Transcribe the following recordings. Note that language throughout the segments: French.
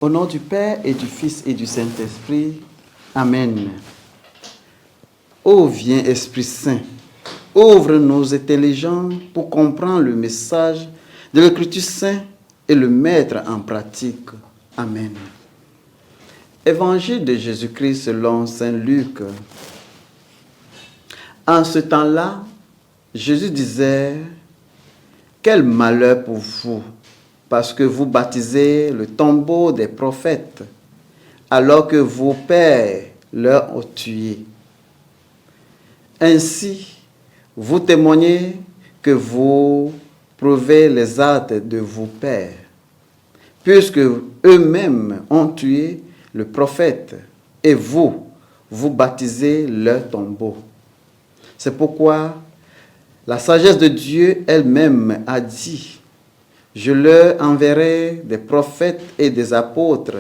Au nom du Père et du Fils et du Saint-Esprit, Amen. Ô viens Esprit Saint, ouvre nos intelligences pour comprendre le message de l'Écriture sainte et le mettre en pratique. Amen. Évangile de Jésus-Christ selon saint Luc. En ce temps-là, Jésus disait, « Quel malheur pour vous, parce que vous baptisez le tombeau des prophètes, alors que vos pères leur ont tué. Ainsi, vous témoignez que vous prouvez les actes de vos pères, puisque eux-mêmes ont tué le prophète, et vous, vous baptisez leur tombeau. C'est pourquoi la sagesse de Dieu elle-même a dit, « Je leur enverrai des prophètes et des apôtres.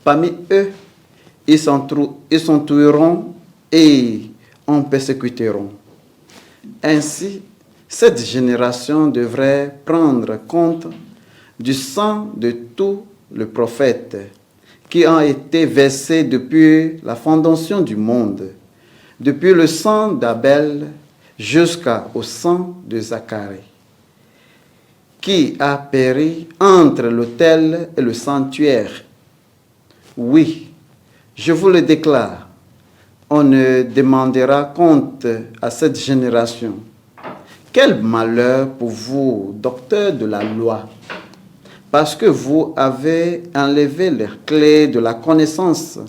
Parmi eux, ils s'entoureront et en persécuteront. Ainsi, cette génération devrait prendre compte du sang de tous les prophètes qui ont été versés depuis la fondation du monde, depuis le sang d'Abel jusqu'au sang de Zacharie, qui a péri entre l'autel et le sanctuaire. Oui, je vous le déclare, on ne demandera compte à cette génération. Quel malheur pour vous, docteurs de la loi, parce que vous avez enlevé les clés de la connaissance.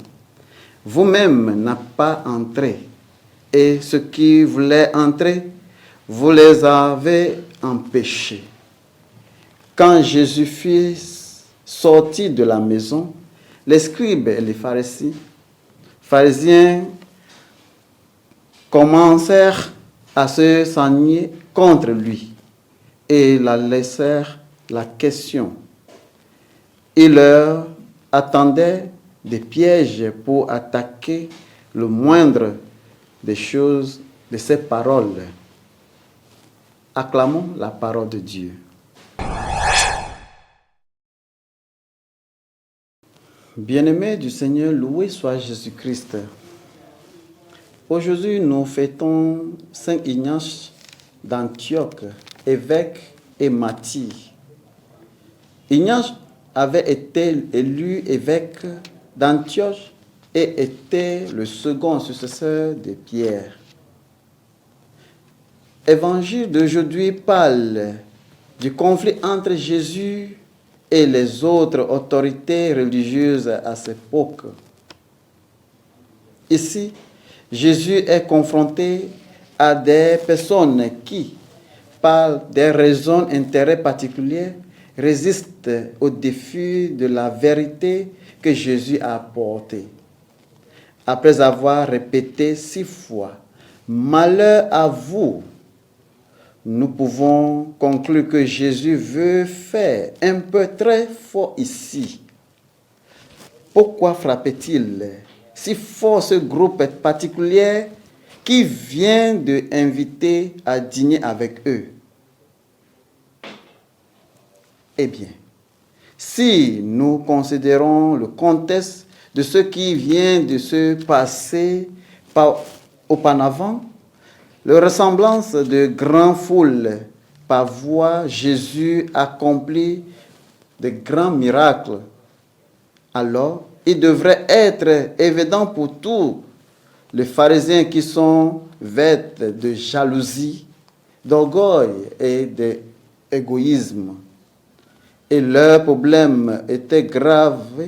Vous-même n'êtes pas entrés, et ceux qui voulaient entrer, vous les avez empêchés. Quand Jésus fut sorti de la maison, les scribes et les pharisiens commencèrent à se saigner contre lui et la laissèrent la question. Il leur attendait des pièges pour attaquer le moindre des choses de ces paroles. Acclamons la parole de Dieu. Bien-aimés du Seigneur, loué soit Jésus-Christ. Aujourd'hui, nous fêtons Saint Ignace d'Antioche, évêque et martyr. Ignace avait été élu évêque d'Antioche et était le second successeur de Pierre. L'évangile d'aujourd'hui parle du conflit entre Jésus et les autres autorités religieuses à cette époque. Ici, Jésus est confronté à des personnes qui, par des raisons d'intérêt particuliers, résistent au défi de la vérité que Jésus a apportée. Après avoir répété 6 fois « Malheur à vous », nous pouvons conclure que Jésus veut faire un peu très fort ici. Pourquoi frappait-il si fort ce groupe particulier qui vient d'inviter à dîner avec eux? Eh bien, si nous considérons le contexte de ce qui vient de se passer auparavant, la ressemblance de grandes foules par voie Jésus accomplit de grands miracles. Alors, il devrait être évident pour tous les pharisiens qui sont vêtus de jalousie, d'orgueil et d'égoïsme. Et leur problème était grave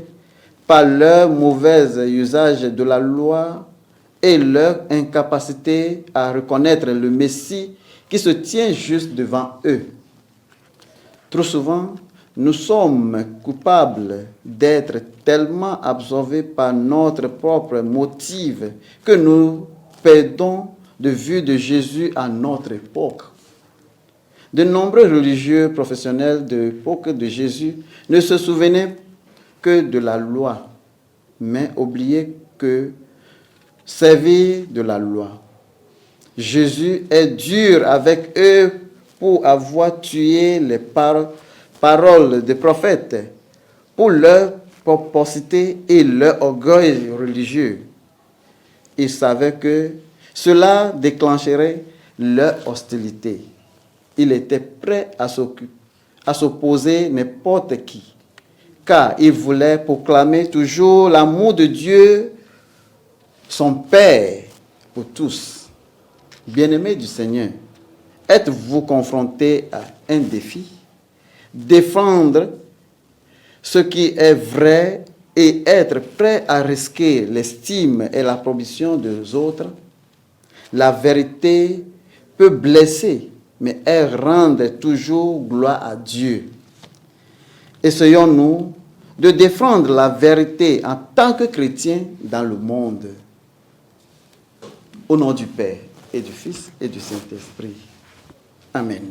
par leur mauvais usage de la loi et leur incapacité à reconnaître le Messie qui se tient juste devant eux. Trop souvent, nous sommes coupables d'être tellement absorbés par notre propre motif que nous perdons de vue de Jésus à notre époque. De nombreux religieux professionnels de l'époque de Jésus ne se souvenaient que de la loi, mais oubliaient que servir de la loi. Jésus est dur avec eux pour avoir tué les paroles des prophètes, pour leur pomposité et leur orgueil religieux. Il savait que cela déclencherait leur hostilité. Il était prêt à s'opposer n'importe qui, car il voulait proclamer toujours l'amour de Dieu, son Père, pour tous. Bien-aimés du Seigneur, êtes-vous confrontés à un défi? Défendre ce qui est vrai et être prêt à risquer l'estime et l'approbation des autres. La vérité peut blesser, mais elle rend toujours gloire à Dieu. Essayons-nous de défendre la vérité en tant que chrétiens dans le monde. Au nom du Père et du Fils et du Saint-Esprit. Amen.